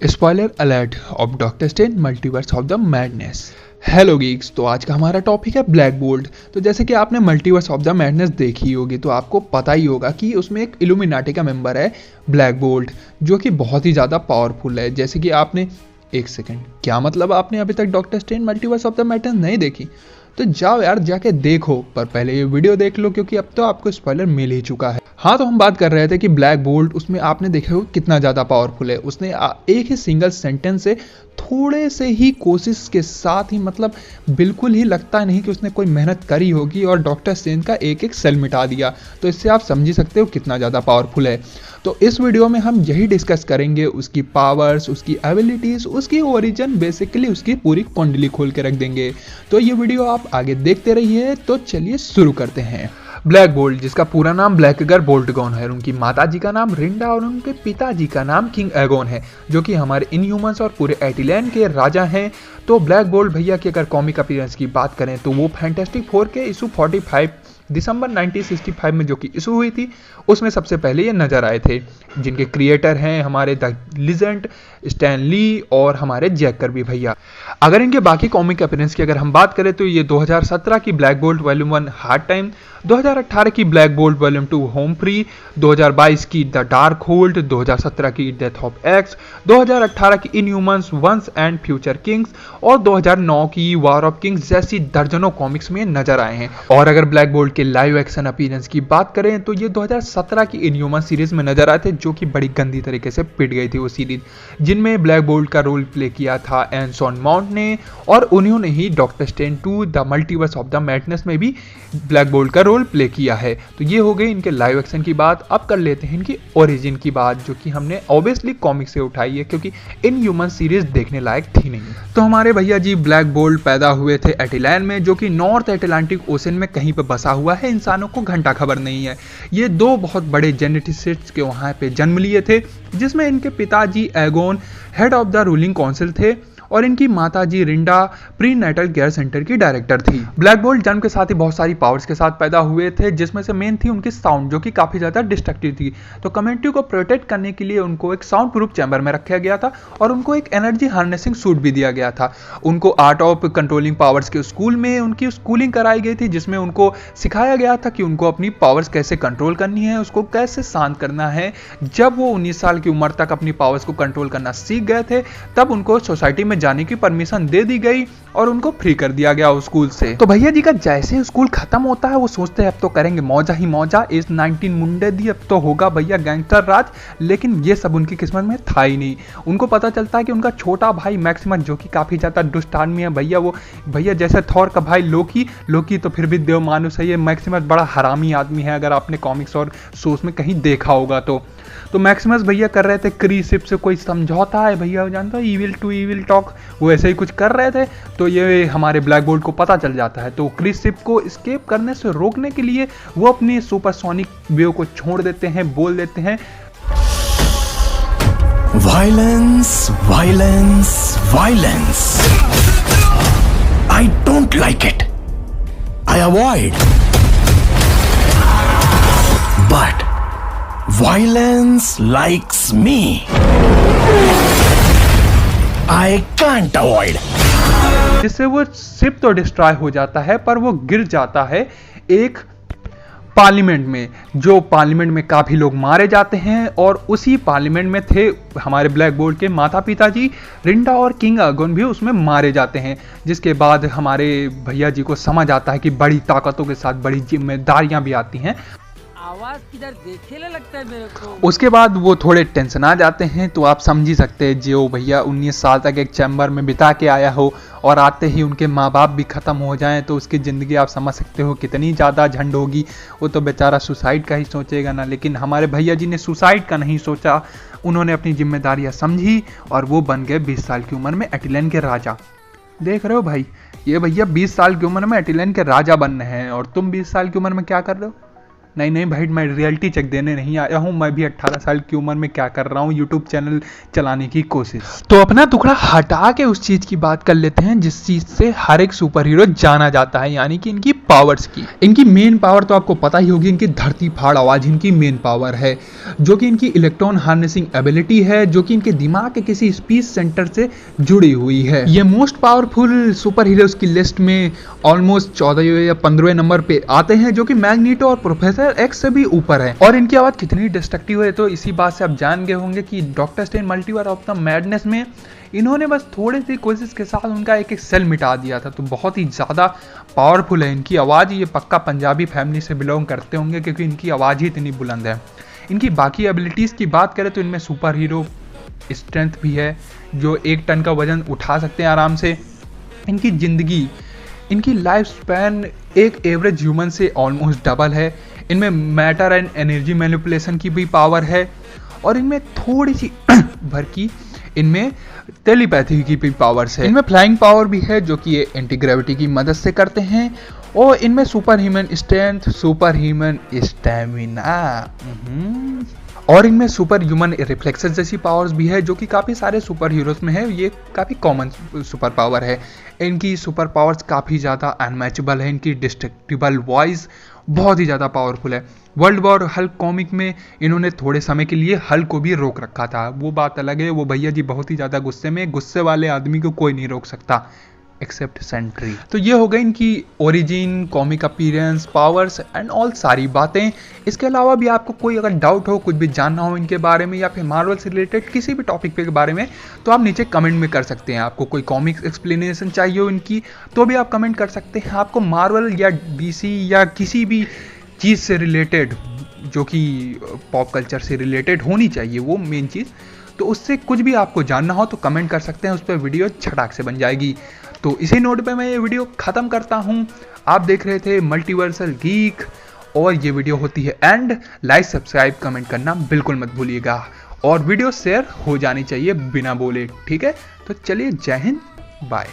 Spoiler alert of doctor strange multiverse of the madness. Hello Geeks, तो आज का हमारा टॉपिक है ब्लैक बोल्ट। तो जैसे कि आपने मल्टीवर्स ऑफ द मैडनेस देखी होगी तो आपको पता ही होगा कि उसमें एक इल्यूमिनाटी का मेंबर है ब्लैक बोल्ट, जो कि बहुत ही ज़्यादा पावरफुल है। जैसे कि आपने एक सेकेंड, क्या मतलब आपने अभी तक doctor strange multiverse of the madness नहीं देखी? तो जाओ यार जाके देखो, पर पहले ये वीडियो देख लो क्योंकि अब तो आपको स्पॉइलर मिल ही चुका है। हाँ, तो हम बात कर रहे थे कि ब्लैक बोल्ट, उसमें आपने देखा होगा कितना ज़्यादा पावरफुल है। उसने एक ही सिंगल सेंटेंस से थोड़े से ही कोशिश के साथ ही, मतलब बिल्कुल ही लगता नहीं कि उसने कोई मेहनत करी होगी, और डॉक्टर स्ट्रेंज का एक एक सेल मिटा दिया। तो इससे आप समझ ही सकते हो कितना ज़्यादा पावरफुल है। तो इस वीडियो में हम यही डिस्कस करेंगे, उसकी पावर्स, उसकी एबिलिटीज़, उसकी ओरिजिन, बेसिकली उसकी पूरी कुंडली खोल के रख देंगे। तो ये वीडियो आप आगे देखते रहिए। तो चलिए शुरू करते हैं। ब्लैक बोल्ट, जिसका पूरा नाम ब्लैकगर बोल्टगॉन है, उनकी माताजी का नाम रिंडा और उनके पिताजी का नाम किंग एगोन है, जो कि हमारे इनह्यूमंस और पूरे एटिलैंड के राजा हैं। तो ब्लैक बोल्ट भैया की अगर कॉमिक अपीयरेंस की बात करें तो वो फैंटास्टिक फोर के इशू 45 दिसंबर 1965 में जो कि इशू हुई थी, उसमें सबसे पहले ये नजर आए थे, जिनके क्रिएटर हैं हमारे द लीजेंड स्टैन ली और हमारे जैक कर्बी भैया। अगर इनके बाकी कॉमिक अपीयरेंस की अगर हम बात करें तो ये 2017 की black bolt volume 1 hard time, 2018 की black bolt volume 2 home free, 2022 की द डार्क होल्ड, 2017 की डेथ ऑफ एक्स, 2018 की Inhumans once and future kings और 2009 की वॉर ऑफ किंग्स जैसी दर्जनों कॉमिक्स में नजर आए हैं। और अगर ब्लैक बोल्ट के लाइव एक्शन अपीयरेंस की बात करें तो ये 2017 की इनह्यूमन सीरीज में नजर आए थे, जो कि बड़ी गंदी तरीके से पिट गई थी वो सीरीज, जिनमें ब्लैक बोल्ट का रोल प्ले किया था एंसन माउंट ने, और उन्होंने ही Doctor Strange 2 the Multiverse of the Madness में भी ब्लैक बोल्ट का रोल प्ले किया है। तो ये हो गई इनके लाइव एक्शन की बात। अब कर लेते हैं इनकी ओरिजिन की बात, जो कि हमने ऑब्वियसली कॉमिक से उठाई है क्योंकि इन ह्यूमन सीरीज देखने लायक थी नहीं। तो हमारे भैया जी ब्लैक बोल्ट पैदा हुए थे एटिलैंड में, जो कि नॉर्थ अटलांटिक ओशन में कहीं पर बसा हुआ है, इंसानों को घंटा खबर नहीं है। ये दो बहुत बड़े जेनेटिस्ट्स के वहाँ पे जन्म लिए थे, जिसमें इनके पिताजी Aegon head of the ruling council थे और इनकी माताजी Rhinda prenatal care centre की डायरेक्टर थी। ब्लैक बोल्ट जन्म के साथ ही बहुत सारी पावर्स के साथ पैदा हुए थे, जिसमें से मेन थी उनकी साउंड, जो कि काफी ज्यादा डिस्ट्रक्टिव थी। तो कम्युनिटी को प्रोटेक्ट करने के लिए उनको एक साउंड प्रूफ चैम्बर में रखा गया था और उनको एक एनर्जी हार्नेसिंग सूट भी दिया गया था। उनको आर्ट ऑफ कंट्रोलिंग पावर्स के स्कूल में उनकी स्कूलिंग कराई गई थी, जिसमें उनको सिखाया गया था कि उनको अपनी पावर्स कैसे कंट्रोल करनी है, उसको कैसे शांत करना है। जब वो 19 साल की उम्र तक अपनी पावर्स को कंट्रोल करना सीख गए थे, तब उनको सोसाइटी में जाने की परमिशन दे दी गई और उनको फ्री कर दिया गया उस स्कूल से। तो भैया जी का जैसे स्कूल खत्म होता है, वो सोचते हैं अब तो करेंगे मौजा ही मौजा, इस 19 मुंडे दी, अब तो होगा भैया गैंगस्टर राज। लेकिन ये सब उनकी किस्मत में था ही नहीं। उनको पता चलता है कि उनका छोटा भाई मैक्सिमस, जो कि काफी ज्यादा दुष्ट आदमी है भैया, वो भैया जैसे थॉर का भाई लोकी तो फिर भी देव मानुस है, ये मैक्सिमस बड़ा हरामी आदमी है, अगर आपने कॉमिक्स और शोज में कहीं देखा होगा तो मैक्सिमस भैया कर रहे थे क्रीसिप से कोई समझौता है भैया, जानता है इविल टू इविल टॉक, वो ऐसे ही कुछ कर रहे थे। तो ये हमारे ब्लैक बोल्ट को पता चल जाता है, तो क्रीसिप को एस्केप करने से रोकने के लिए वो अपनी सुपरसोनिक वेव को छोड़ देते हैं, बोल देते हैं violence violence violence, I don't like it, I avoid, but violence likes me, I can't avoid। जिससे वो शिप तो डिस्ट्रॉय हो जाता है, पर वो गिर जाता है एक पार्लियामेंट में, जो पार्लियामेंट में काफी लोग मारे जाते हैं। और उसी पार्लियामेंट में थे हमारे ब्लैक बोल्ट के माता पिताजी रिंडा और किंग एगोन भी उसमें मारे जाते हैं। जिसके बाद हमारे भैया जी को समझ आता है कि बड़ी ताकतों के साथ बड़ी जिम्मेदारियां भी आती हैं। आवाज किधर देखेले लगता है मेरे को। उसके बाद वो थोड़े टेंशन आ जाते हैं। तो आप समझ ही सकते हैं, जो भैया 19 साल तक एक चैम्बर में बिता के आया हो और आते ही उनके माँ बाप भी खत्म हो जाएं, तो उसकी ज़िंदगी आप समझ सकते हो कितनी ज़्यादा झंड होगी। वो तो बेचारा सुसाइड का ही सोचेगा ना, लेकिन हमारे भैया जी ने सुसाइड का नहीं सोचा। उन्होंने अपनी जिम्मेदारियाँ समझी और वो बन गए 20 साल की उम्र में एटिलैंड के राजा। देख रहे हो भाई, ये भैया 20 साल की उम्र में एटिलैंड के राजा बन रहे हैं और तुम 20 साल की उम्र में क्या कर रहे हो? नहीं नहीं भाई, मैं रियलिटी चेक देने नहीं आया हूँ, मैं भी 18 साल की उम्र में क्या कर रहा हूँ, यूट्यूब चैनल चलाने की कोशिश। तो अपना टुकड़ा हटा के उस चीज की बात कर लेते हैं जिस चीज से हर एक सुपर हीरो जाना जाता है, यानी कि इनकी पावर्स की। इनकी मेन पावर तो आपको पता ही होगी, इनकी धरती फाड़ आवाज इनकी मेन पावर है, जो कि इनकी इलेक्ट्रॉन हार्नेसिंग एबिलिटी है, जो कि इनके दिमाग के किसी स्पीच सेंटर से जुड़ी हुई है। ये मोस्ट पावरफुल सुपर हीरोज की लिस्ट में ऑलमोस्ट 14 या 15वें नंबर पे आते हैं, जो कि मैग्नीटो और प्रोफेसर एक्स से भी ऊपर है। और इनकी आवाज कितनी डिस्ट्रक्टिव है तो इसी बात से आप जान गए होंगे कि doctor strange multiverse of the Madness में इन्होंने बस थोड़ी सी कोशिश के साथ उनका एक सेल मिटा दिया था। तो बहुत ही ज़्यादा पावरफुल है इनकी आवाज़। ये पक्का पंजाबी फैमिली से बिलोंग करते होंगे क्योंकि इनकी आवाज़ ही इतनी बुलंद है। इनकी बाकी एबिलिटीज़ की बात करें तो इनमें सुपर हीरो स्ट्रेंथ भी है, जो 1 टन का वजन उठा सकते हैं आराम से। इनकी ज़िंदगी, इनकी लाइफ स्पैन एक एवरेज ह्यूमन से ऑलमोस्ट डबल है। इनमें मैटर एंड एनर्जी मैनिपुलेशन की भी पावर है, और इनमें थोड़ी सी भर की इनमें टेलीपैथी की भी पावर्स है। इनमें फ्लाइंग पावर भी है, जो कि ये एंटी ग्रेविटी की मदद से करते हैं। और इनमें super human strength, super human stamina, और इनमें सुपर ह्यूमन रिफ्लेक्सेस जैसी पावर्स भी है, जो कि काफ़ी सारे सुपर हीरोज में है। ये काफ़ी कॉमन सुपर पावर है। इनकी सुपर पावर्स काफ़ी ज़्यादा अनमैचेबल है। इनकी डिस्ट्रक्टिबल वॉइस बहुत ही ज़्यादा पावरफुल है। वर्ल्ड वॉर हल्क कॉमिक में इन्होंने थोड़े समय के लिए हल्क को भी रोक रखा था, वो बात अलग है। वो भैया जी बहुत ही ज़्यादा गुस्से में, गुस्से वाले आदमी को कोई नहीं रोक सकता एक्सेप्ट सेंट्री। तो ये हो गई इनकी origin, comic appearance, powers and all सारी बातें। इसके अलावा भी आपको कोई अगर डाउट हो, कुछ भी जानना हो इनके बारे में या फिर मार्वल से रिलेटेड किसी भी टॉपिक के बारे में, तो आप नीचे कमेंट में कर सकते हैं। आपको कोई कॉमिक्स एक्सप्लेनेशन चाहिए हो इनकी तो भी आप कमेंट कर सकते हैं। आपको मार्वल या डीसी या किसी भी चीज़ से रिलेटेड, जो कि पॉप कल्चर से रिलेटेड होनी चाहिए वो मेन चीज़, तो उससे कुछ भी आपको जानना हो तो कमेंट कर सकते हैं। उस पर वीडियो छटाक से बन जाएगी। तो इसी नोट पे मैं ये वीडियो ख़त्म करता हूँ। आप देख रहे थे मल्टीवर्सल गीक, और ये वीडियो होती है एंड। लाइक, सब्सक्राइब, कमेंट करना बिल्कुल मत भूलिएगा, और वीडियो शेयर हो जानी चाहिए बिना बोले, ठीक है। तो चलिए, जय हिंद, बाय।